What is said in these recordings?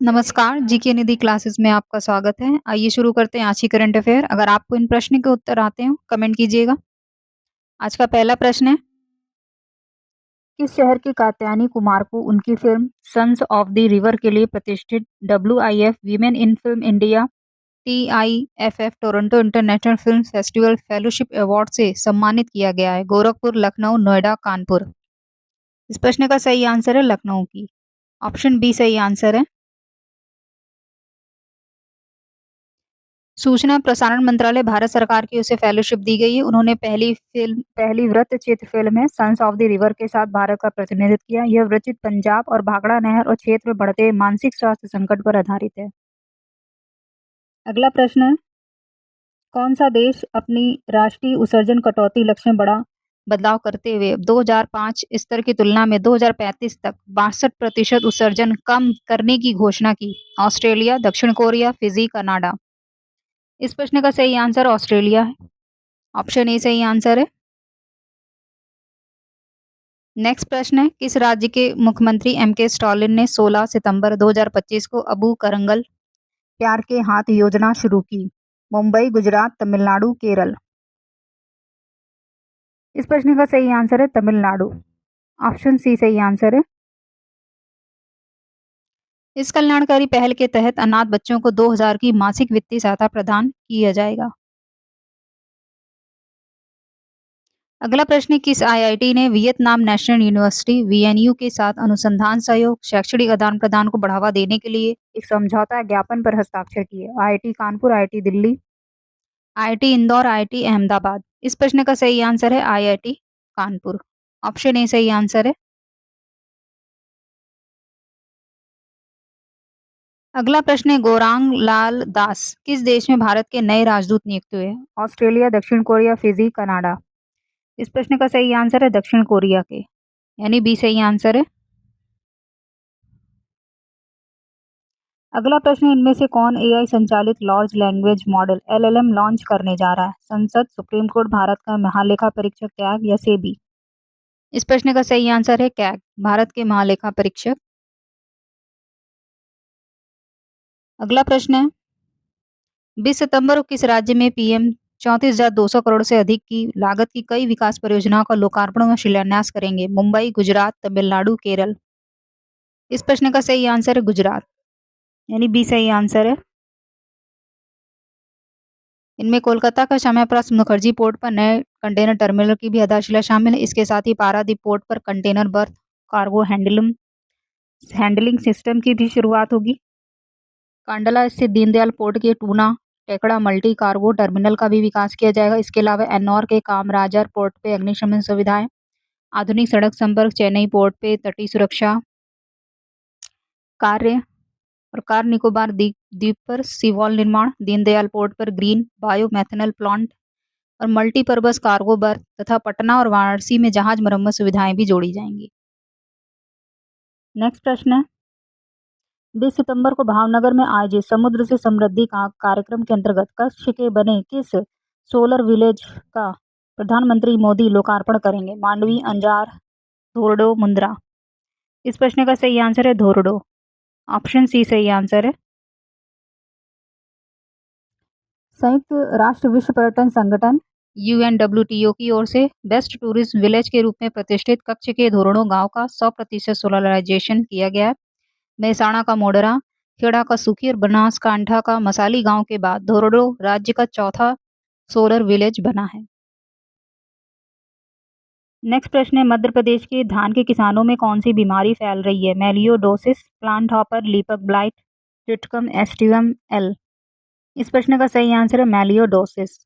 नमस्कार, जीके निधि क्लासेस में आपका स्वागत है। आइए शुरू करते हैं आज की करंट अफेयर। अगर आपको इन प्रश्न के उत्तर आते हो, कमेंट कीजिएगा। आज का पहला प्रश्न है, किस शहर के कात्यायनी कुमार को उनकी film sons of the river के लिए प्रतिष्ठित WIF women in film India TIFF Toronto international film festival fellowship award से सम्मानित किया गया है? गोरखपुर, लखनऊ, नोएडा, कानपुर। इस प्रश्न का सही आंसर है लखनऊ की। ऑप्शन बी सही आंसर है। सूचना प्रसारण मंत्रालय भारत सरकार की ओर से फेलोशिप दी गई है। उन्होंने पहली वृत्तचित्र फिल्म है सन्स ऑफ द रिवर के साथ भारत का प्रतिनिधित्व किया। यह वृत्तचित्र पंजाब और भाखड़ा नहर और क्षेत्र में बढ़ते मानसिक स्वास्थ्य संकट पर आधारित है। अगला प्रश्न है, कौन सा देश अपनी राष्ट्रीय उत्सर्जन कटौती लक्ष्य में बड़ा बदलाव करते हुए 2005 स्तर की तुलना में 2035 तक 62% उत्सर्जन कम करने की घोषणा की? ऑस्ट्रेलिया, दक्षिण कोरिया, फिजी, कनाडा। इस प्रश्न का सही आंसर ऑस्ट्रेलिया है। ऑप्शन ए सही आंसर है। नेक्स्ट प्रश्न है, किस राज्य के मुख्यमंत्री MK स्टालिन ने 16 सितंबर 2025 को अबू करंगल प्यार के हाथ योजना शुरू की? मुंबई, गुजरात, तमिलनाडु, केरल। इस प्रश्न का सही आंसर है तमिलनाडु। ऑप्शन सी सही आंसर है। इस कल्याणकारी पहल के तहत अनाथ बच्चों को 2000 की मासिक वित्तीय सहायता प्रदान किया जाएगा। अगला प्रश्न है, किस IIT ने वियतनाम नेशनल यूनिवर्सिटी VNU के साथ अनुसंधान सहयोग, शैक्षणिक आदान प्रदान को बढ़ावा देने के लिए एक समझौता ज्ञापन पर हस्ताक्षर किए? IIT Kanpur, IIT Delhi, IIT Indore, IIT Ahmedabad. इस प्रश्न का सही आंसर है IIT कानपुर। ऑप्शन ए सही आंसर है। अगला प्रश्न है, गौरांग लाल दास किस देश में भारत के नए राजदूत नियुक्त हुए? ऑस्ट्रेलिया, दक्षिण कोरिया, फिजी, कनाडा। इस प्रश्न का सही आंसर है दक्षिण कोरिया के, यानी बी सही आंसर है। अगला प्रश्न, इनमें से कौन AI संचालित large language model LLM launch करने जा रहा है? संसद, सुप्रीम कोर्ट, भारत का महालेखा परीक्षक कैग या सेबी? इस प्रश्न का सही आंसर है कैग, भारत के महालेखा परीक्षक। अगला प्रश्न है, 20 सितंबर को किस राज्य में PM 34,200 करोड़ से अधिक की लागत की कई विकास परियोजनाओं का लोकार्पण व शिलान्यास करेंगे? मुंबई, गुजरात, तमिलनाडु, केरल। इस प्रश्न का सही आंसर है गुजरात, यानी बी सही आंसर है। इनमें कोलकाता का श्यामा प्रसाद मुखर्जी पोर्ट पर नए कंटेनर टर्मिनल की भी आधारशिला शामिल है। इसके साथ ही पारादीप पोर्ट पर container birth cargo handling system की भी शुरुआत होगी। कांडला स्थित दीनदयाल पोर्ट के tuna Tekda multi cargo terminal का भी विकास किया जाएगा। इसके अलावा एन्नौर के कामराजार पोर्ट पे अग्निशमन सुविधाएं, आधुनिक सड़क संपर्क, चेन्नई पोर्ट पे तटीय सुरक्षा कार्य और कार निकोबार द्वीप पर सीवॉल निर्माण, दीनदयाल पोर्ट पर ग्रीन बायोमेथनॉल प्लांट और मल्टीपर्पज कार्गो बर्थ तथा पटना और वाराणसी में जहाज मरम्मत सुविधाएं भी जोड़ी जाएंगी। नेक्स्ट प्रश्न है, 20 सितंबर को भावनगर में आयोजित समुद्र से समृद्धि का कार्यक्रम के अंतर्गत कच्छ के बने किस सोलर विलेज का प्रधानमंत्री मोदी लोकार्पण करेंगे? मांडवी, अंजार, धोरडो, मुंद्रा। इस प्रश्न का सही आंसर है धोरडो। ऑप्शन सी सही आंसर है। संयुक्त राष्ट्र विश्व पर्यटन संगठन UNWTO की ओर से बेस्ट टूरिस्ट विलेज के रूप में प्रतिष्ठित कच्छ के धोरडो गांव का 100% सोलराइजेशन किया गया है। मेहसाणा का मोडरा, खेड़ा का सुखी और बनासकांठा का मसाली गांव के बाद धोरडो राज्य का चौथा सोलर विलेज बना है। नेक्स्ट प्रश्न है, मध्य प्रदेश के धान के किसानों में कौन सी बीमारी फैल रही है? मेलियोडोसिस, प्लांट हॉपर, लीपक ब्लाइट, ट्रिटिकम एस्टिवम एल। इस प्रश्न का सही आंसर है मेलियोडोसिस,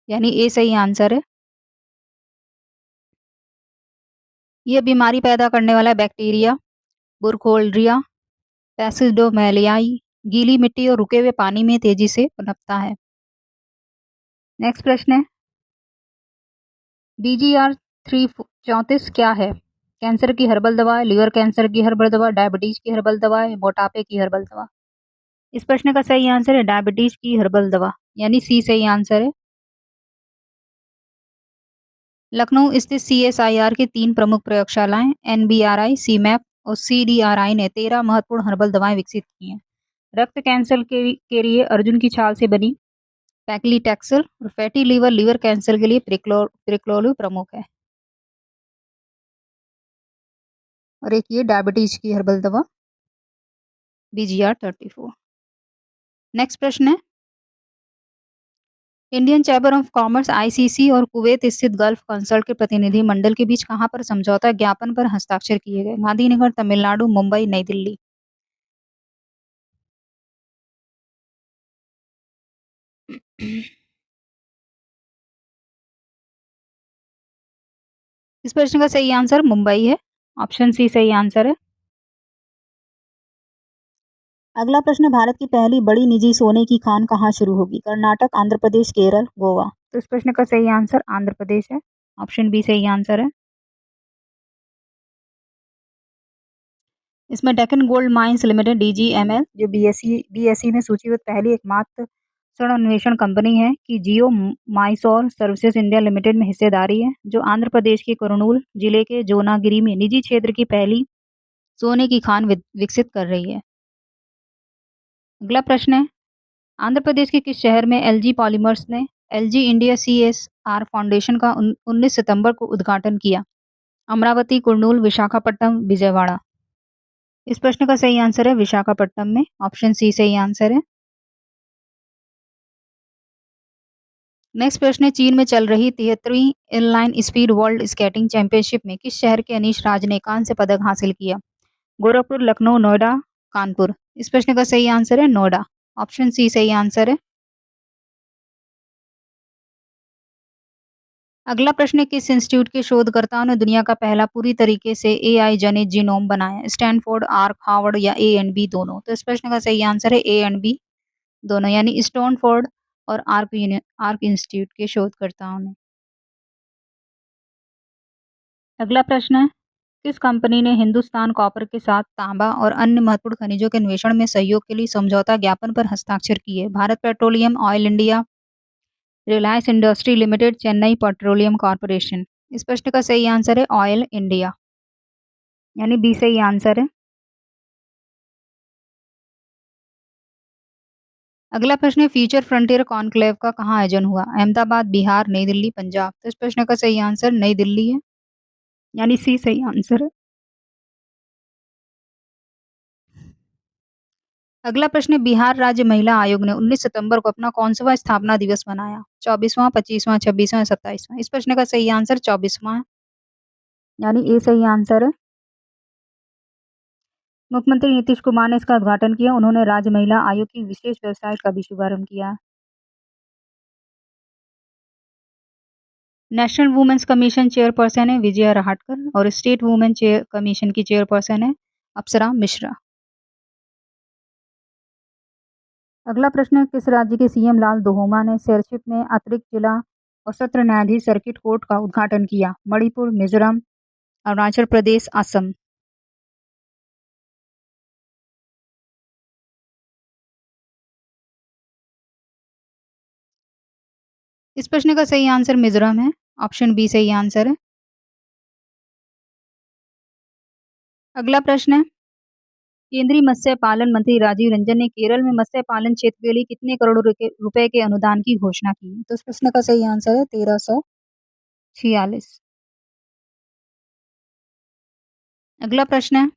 यानी ए सही आंसर है। यह बीमारी पैदा करने वाला बैक्टीरिया बुरखोल्डिया पैसिडोमेलियाई गीली मिट्टी और रुके हुए पानी में तेजी से पनपता है। नेक्स्ट प्रश्न है, BGR 334 क्या है? कैंसर की हर्बल दवा है, लिवर कैंसर की हर्बल दवा, डायबिटीज की हर्बल दवा है, मोटापे की हर्बल दवा। इस प्रश्न का सही आंसर है डायबिटीज की हर्बल दवा, यानी सी सही आंसर है। लखनऊ स्थित CSIR की 3 प्रमुख प्रयोगशालाएं NBRI, CMAP और CDRI ने 13 महत्वपूर्ण हर्बल दवाएं विकसित की हैं। रक्त कैंसर के लिए अर्जुन की छाल से बनी पैक्लीटैक्सेल और फैटी लीवर कैंसर के लिए प्रिक्लोल प्रमुख है। और एक ये डायबिटीज की हर्बल दवा BGR 34। नेक्स्ट प्रश्न है, Indian chamber of commerce ICC और कुवैत स्थित गल्फ कंसल्ट के प्रतिनिधि मंडल के बीच कहाँ पर समझौता ज्ञापन पर हस्ताक्षर किए गए? गांधीनगर, तमिलनाडु, मुंबई, नई दिल्ली। इस प्रश्न का सही आंसर मुंबई है। ऑप्शन सी सही आंसर है। अगला प्रश्न, भारत की पहली बड़ी निजी सोने की खान कहाँ शुरू होगी? कर्नाटक, आंध्र प्रदेश, केरल, गोवा। तो इस प्रश्न का सही आंसर आंध्र प्रदेश है। ऑप्शन बी सही आंसर है। इसमें Deccan gold mines limited DGML जो BSE में सूचीबद्ध पहली एकमात्र स्वर्ण अन्वेषण कंपनी है कि जियो माइसोर सर्विसेज इंडिया लिमिटेड में हिस्सेदारी है, जो आंध्र प्रदेश के कुरनूल जिले के जोनागिरी में निजी क्षेत्र की पहली सोने की खान विकसित कर रही है। अगला प्रश्न है, आंध्र प्रदेश के किस शहर में LG पॉलीमर्स ने LG इंडिया CSR फाउंडेशन का 19 सितंबर को उद्घाटन किया? अमरावती, कुर्नूल, विशाखापट्टनम, विजयवाड़ा। इस प्रश्न का सही आंसर है विशाखापट्टनम में। ऑप्शन सी सही आंसर है। नेक्स्ट प्रश्न है, चीन में चल रही 73वीं inline speed world skating championship में किस शहर के अनीश राज ने कांस्य पदक हासिल किया? गोरखपुर, लखनऊ, नोएडा, कानपुर। इस प्रश्न का सही आंसर है नोएडा। ऑप्शन सी सही आंसर है। अगला प्रश्न है, किस इंस्टीट्यूट के शोधकर्ताओं ने दुनिया का पहला पूरी तरीके से AI जनित जीनोम बनाया? स्टैनफोर्ड, आर्क, हार्वर्ड या A एंड B दोनों। तो इस प्रश्न का सही आंसर है A एंड B दोनों, यानी स्टैनफोर्ड और आर्क इंस्टीट्यूट के शोधकर्ताओं ने। अगला प्रश्न है, किस कंपनी ने हिंदुस्तान कॉपर के साथ तांबा और अन्य महत्वपूर्ण खनिजों के अन्वेषण में सहयोग के लिए समझौता ज्ञापन पर हस्ताक्षर किए? Bharat petroleum, oil India, Reliance industry limited, Chennai petroleum corporation. इस प्रश्न का सही आंसर है ऑयल इंडिया, यानी बी सही आंसर है। अगला प्रश्न है, फ्यूचर फ्रंटियर कॉन्क्लेव का कहाँ आयोजन हुआ? अहमदाबाद, बिहार, नई दिल्ली, पंजाब। तो इस प्रश्न का सही आंसर नई दिल्ली है, यानी सी सही आंसर है। अगला प्रश्न है, बिहार राज्य महिला आयोग ने 19 सितंबर को अपना कौन-सा स्थापना दिवस मनाया? 24वां, 25वां, 26वां, 27वां। इस प्रश्न का सही आंसर 24वां है, यानी ए सही आंसर है। मुख्यमंत्री नीतीश कुमार ने इसका उद्घाटन किया। उन्होंने राज्य महिला आयोग की विशेष वेबसाइट का भी शुभारंभ किया। नेशनल वुमेन्स कमीशन चेयरपर्सन है विजया रहाटकर और स्टेट वुमेन कमीशन की चेयरपर्सन है अप्सरा मिश्रा। अगला प्रश्न है, किस राज्य के CM लाल दोहोमा ने शेरशिप में अतिरिक्त जिला और सत्र न्यायाधीश सर्किट कोर्ट का उद्घाटन किया? मणिपुर, मिजोरम, अरुणाचल प्रदेश, असम। इस प्रश्न का सही आंसर मिजोरम है। ऑप्शन बी सही आंसर है। अगला प्रश्न है, केंद्रीय मत्स्य पालन मंत्री राजीव रंजन ने केरल में मत्स्य पालन क्षेत्र के लिए कितने करोड़ रुपए के अनुदान की घोषणा की? तो इस प्रश्न का सही आंसर है 1346। अगला प्रश्न है,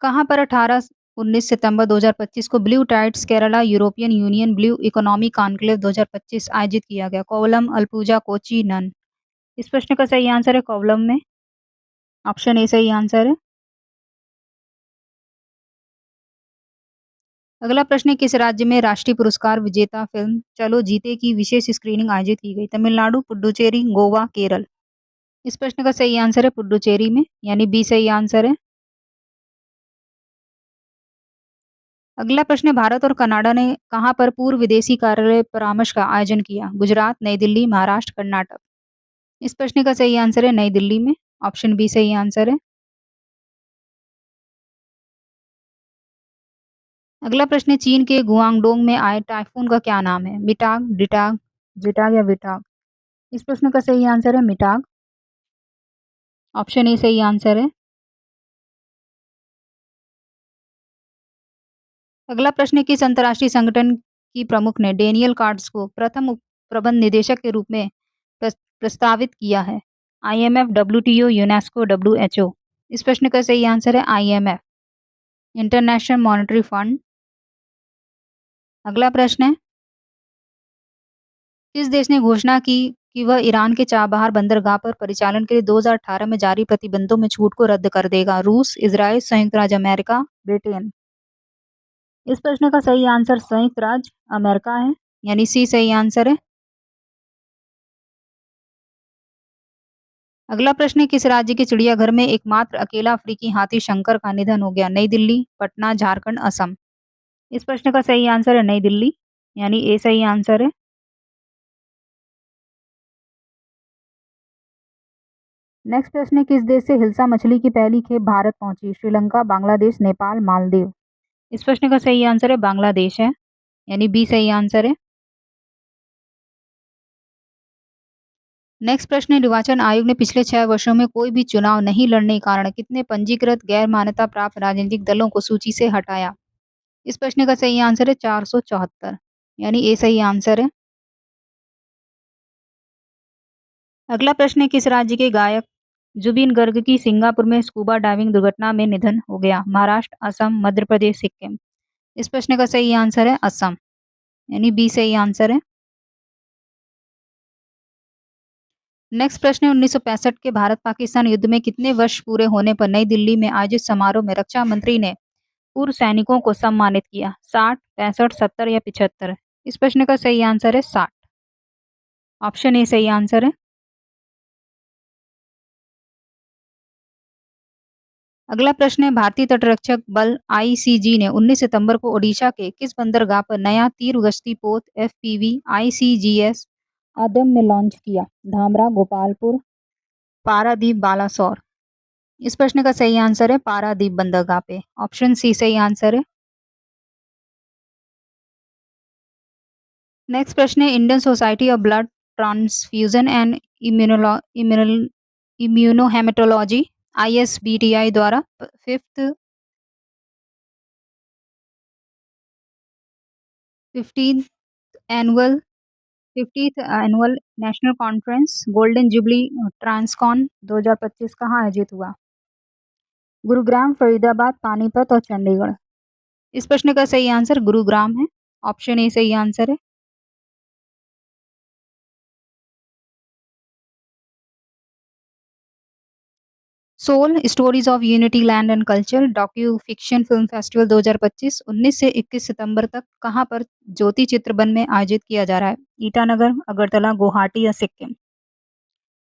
कहाँ पर 19 सितंबर 2025 को blue tides Kerala European union blue economy conclave 2025 आयोजित किया गया? कोवलम, अल्पुजा, कोची, नन। इस प्रश्न का सही आंसर है कोवलम में। ऑप्शन ए सही आंसर है। अगला प्रश्न है, किस राज्य में राष्ट्रीय पुरस्कार विजेता फिल्म चलो जीते की विशेष स्क्रीनिंग आयोजित की गई? तमिलनाडु, पुडुचेरी, गोवा, केरल। इस प्रश्न का सही आंसर है पुडुचेरी में, यानी बी सही आंसर है। अगला प्रश्न है, भारत और कनाडा ने कहाँ पर पूर्व विदेशी कार्यालय परामर्श का आयोजन किया? गुजरात, नई दिल्ली, महाराष्ट्र, कर्नाटक। इस प्रश्न का सही आंसर है नई दिल्ली में। ऑप्शन बी सही आंसर है। अगला प्रश्न है, चीन के गुआंगडोंग में आए टाइफून का क्या नाम है? मिटाग, डिटाग, जिटाग या विटाग। इस प्रश्न का सही आंसर है मिटाग। ऑप्शन ए सही आंसर है। अगला प्रश्न है, किस अंतर्राष्ट्रीय संगठन की प्रमुख ने डेनियल कार्ड्स को प्रथम प्रबंध निदेशक के रूप में प्रस्तावित किया है? IMF, WTO, UNESCO, WHO. इस प्रश्न का सही आंसर है आईएमएफ, इंटरनेशनल मॉनेटरी फंड। अगला प्रश्न है, किस देश ने घोषणा की कि वह ईरान के चाबहार बंदरगाह पर परिचालन के लिए 2018 में जारी प्रतिबंधों में छूट को रद्द कर देगा? रूस, इजराइल, संयुक्त राज्य अमेरिका, ब्रिटेन। इस प्रश्न का सही आंसर संयुक्त राज्य अमेरिका है, यानी सी सही आंसर है। अगला प्रश्न है, किस राज्य के चिड़ियाघर में एकमात्र अकेला अफ्रीकी हाथी शंकर का निधन हो गया? नई दिल्ली, पटना, झारखंड, असम। इस प्रश्न का सही आंसर है नई दिल्ली, यानी ए सही आंसर है। नेक्स्ट प्रश्न है, किस देश से हिल्सा मछली की पहली खेप भारत पहुंची? श्रीलंका, बांग्लादेश, नेपाल, मालदीव। इस प्रश्न का सही आंसर है बांग्लादेश है, यानी बी सही आंसर है। नेक्स्ट प्रश्न है, निर्वाचन आयोग ने पिछले 6 वर्षों में कोई भी चुनाव नहीं लड़ने के कारण कितने पंजीकृत गैर मान्यता प्राप्त राजनीतिक दलों को सूची से हटाया? इस प्रश्न का सही आंसर है 474, यानी ए सही आंसर है। अगला प्रश्न है, किस राज्य के गायक जुबिन गर्ग की सिंगापुर में स्कूबा डाइविंग दुर्घटना में निधन हो गया? महाराष्ट्र, असम, मध्य प्रदेश, सिक्किम। इस प्रश्न का सही आंसर है असम, यानी बी सही आंसर है। नेक्स्ट प्रश्न है, 1965 के भारत पाकिस्तान युद्ध में कितने वर्ष पूरे होने पर नई दिल्ली में आयोजित समारोह में रक्षा मंत्री ने पूर्व सैनिकों को सम्मानित किया? 60, 65, 70 या 75। इस प्रश्न का सही आंसर है 60, ऑप्शन ए सही आंसर है। अगला प्रश्न है, भारतीय तटरक्षक बल आईसीजी ने 19 सितंबर को ओडिशा के किस बंदरगाह पर नया तीर गश्ती पोत एफपीवी आईसीजीएस आदम में लॉन्च किया? धामरा, गोपालपुर, पारादीप, बालासोर। इस प्रश्न का सही आंसर है पारादीप बंदरगाह पे, ऑप्शन सी सही आंसर है। नेक्स्ट प्रश्न है, Indian society of blood transfusion and immunohematology ISBTI द्वारा fifth 15th annual 50th annual national conference golden jubilee transcon 2025 कहाँ आयोजित हुआ? गुरुग्राम, फरीदाबाद, पानीपत और चंडीगढ़। इस प्रश्न का सही आंसर गुरुग्राम है, ऑप्शन ए सही आंसर है। Soul stories of unity land and culture docu fiction film festival 2025 19 से 21 सितंबर तक कहाँ पर ज्योति चित्रबन में आयोजित किया जा रहा है? ईटानगर, अगरतला, गुवाहाटी या सिक्किम।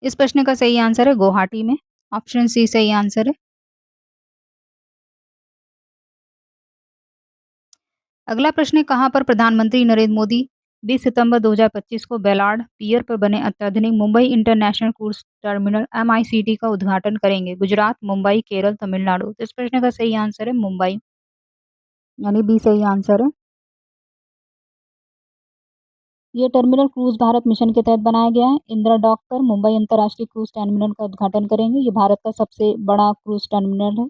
इस प्रश्न का सही आंसर है गुवाहाटी में, ऑप्शन सी सही आंसर है। अगला प्रश्न है, कहाँ पर प्रधानमंत्री नरेंद्र मोदी 20 सितंबर 2025 को बेलाड पियर पर बने अत्याधुनिक मुंबई इंटरनेशनल क्रूज टर्मिनल एमआईसीटी का उद्घाटन करेंगे? गुजरात, मुंबई, केरल, तमिलनाडु। तो इस प्रश्न का सही आंसर है मुंबई, यानी बी सही आंसर है। ये टर्मिनल क्रूज भारत मिशन के तहत बनाया गया है। इंदिरा डॉक पर मुंबई अंतर्राष्ट्रीय क्रूज टर्मिनल का उद्घाटन करेंगे। ये भारत का सबसे बड़ा क्रूज टर्मिनल है।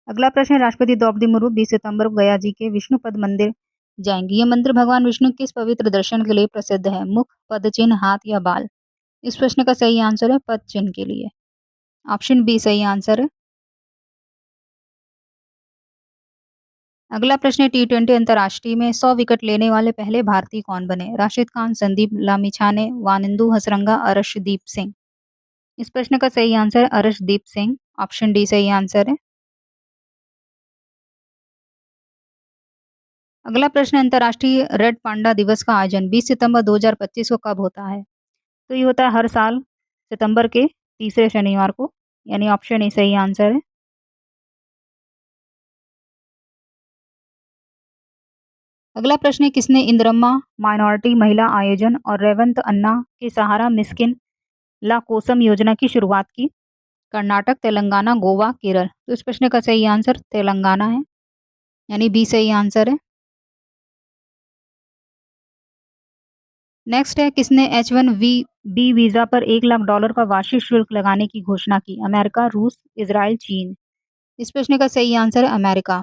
अगला प्रश्न है, राष्ट्रपति द्रौपदी मुर्मू 20 सितंबर को गया जी के विष्णुपद मंदिर जाएंगी। यह मंदिर भगवान विष्णु किस पवित्र दर्शन के लिए प्रसिद्ध है? मुख, पद चिन्ह, हाथ या बाल। इस प्रश्न का सही आंसर है पद चिन्ह के लिए, ऑप्शन बी सही आंसर है। अगला प्रश्न है, टी20 अंतर्राष्ट्रीय में 100 विकेट लेने वाले पहले भारतीय कौन बने? राशिद खान, संदीप लामिछाने, वानिंदु हसरंगा, अर्शदीप सिंह। इस प्रश्न का सही आंसर है अर्शदीप सिंह, ऑप्शन डी सही आंसर है। अगला प्रश्न, अंतर्राष्ट्रीय रेड पांडा दिवस का आयोजन 20 सितंबर 2025 को कब होता है? तो ये होता है हर साल सितंबर के तीसरे शनिवार को, यानी ऑप्शन ए सही आंसर है। अगला प्रश्न है, किसने इंदिरम्मा माइनॉरिटी महिला आयोजन और रेवंत अन्ना के सहारा मिस्किन ला कोसम योजना की शुरुआत की? कर्नाटक, तेलंगाना, गोवा, केरल। तो इस प्रश्न का सही आंसर तेलंगाना है, यानी बी सही आंसर है। नेक्स्ट है, किसने H1B वीजा पर $1 लाख का वार्षिक शुल्क लगाने की घोषणा की? अमेरिका, रूस, इजराइल, चीन। इस प्रश्न का सही आंसर है अमेरिका।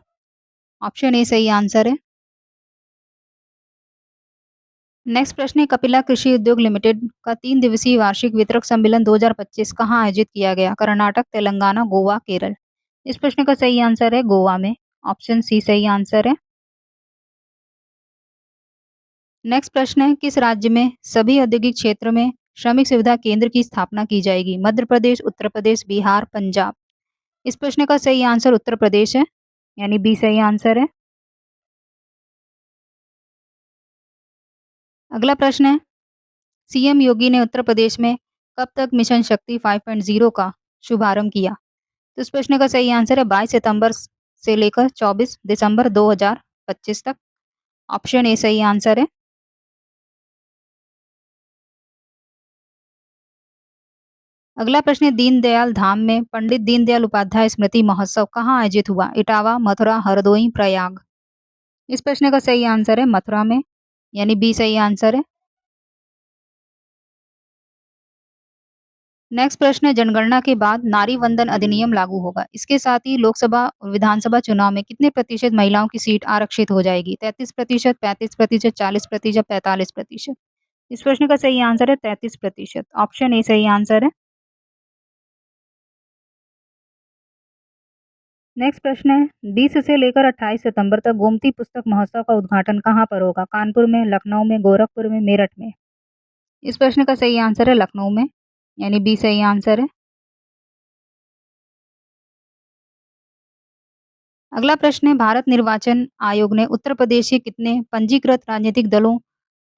ऑप्शन ए सही आंसर है। नेक्स्ट प्रश्न है कपिला कृषि उद्योग लिमिटेड का 3 दिवसीय वार्षिक वितरक सम्मेलन 2025 कहाँ आयोजित किया गया? कर्नाटक, तेलंगाना, गोवा, केरल। इस प्रश्न का सही आंसर है गोवा में। ऑप्शन सी सही आंसर है। नेक्स्ट प्रश्न है किस राज्य में सभी औद्योगिक क्षेत्र में श्रमिक सुविधा केंद्र की स्थापना की जाएगी? मध्य प्रदेश, उत्तर प्रदेश, बिहार, पंजाब। इस प्रश्न का सही आंसर उत्तर प्रदेश है, यानी बी सही आंसर है। अगला प्रश्न है सीएम योगी ने उत्तर प्रदेश में कब तक मिशन शक्ति 5.0 का शुभारंभ किया? तो इस प्रश्न का सही आंसर है 22 सितंबर से लेकर 24 दिसंबर 2025 तक। ऑप्शन ए सही आंसर है। अगला प्रश्न है दीनदयाल धाम में पंडित दीनदयाल उपाध्याय स्मृति महोत्सव कहाँ आयोजित हुआ? इटावा, मथुरा, हरदोई, प्रयाग। इस प्रश्न का सही आंसर है मथुरा में, यानी बी सही आंसर है। नेक्स्ट प्रश्न है जनगणना के बाद नारी वंदन अधिनियम लागू होगा। इसके साथ ही लोकसभा और विधानसभा चुनाव में कितने प्रतिशत महिलाओं की सीट आरक्षित हो जाएगी? 33%, 35%, 40%, 45%। इस प्रश्न का सही आंसर है 33%। ऑप्शन ए सही आंसर है। नेक्स्ट प्रश्न है 20 से लेकर 28 सितंबर तक गोमती पुस्तक महोत्सव का उद्घाटन कहाँ पर होगा? कानपुर में, लखनऊ में, गोरखपुर में, मेरठ में। इस प्रश्न का सही आंसर है लखनऊ में, यानी बी सही आंसर है। अगला प्रश्न है भारत निर्वाचन आयोग ने उत्तर प्रदेश के कितने पंजीकृत राजनीतिक दलों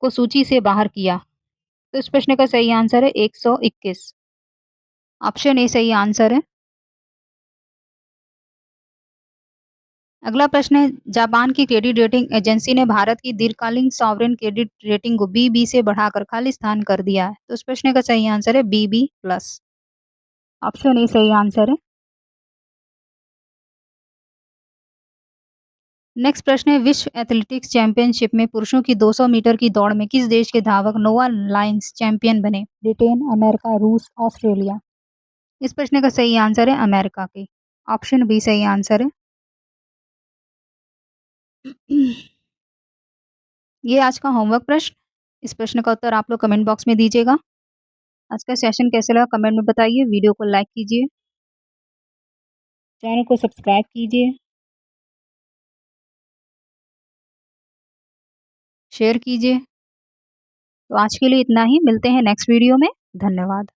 को सूची से बाहर किया? तो इस प्रश्न का सही आंसर है 121। ऑप्शन ए सही आंसर है। अगला प्रश्न है जापान की क्रेडिट रेटिंग एजेंसी ने भारत की दीर्घकालीन सॉवरेन क्रेडिट रेटिंग को बीबी से बढ़ाकर खालिस्तान कर दिया है। तो इस प्रश्न का सही आंसर है बीबी प्लस। ऑप्शन ए सही आंसर है। नेक्स्ट प्रश्न है विश्व एथलेटिक्स चैंपियनशिप में पुरुषों की 200 मीटर की दौड़ में किस देश के धावक नोवा लाइन्स चैंपियन बने? ब्रिटेन, अमेरिका, रूस, ऑस्ट्रेलिया। इस प्रश्न का सही आंसर है अमेरिका के। ऑप्शन बी सही आंसर है। ये आज का होमवर्क प्रश्न। इस प्रश्न का उत्तर आप लोग कमेंट बॉक्स में दीजिएगा। आज का सेशन कैसे लगा कमेंट में बताइए। वीडियो को लाइक कीजिए, चैनल को सब्सक्राइब कीजिए, शेयर कीजिए। तो आज के लिए इतना ही, मिलते हैं नेक्स्ट वीडियो में। धन्यवाद।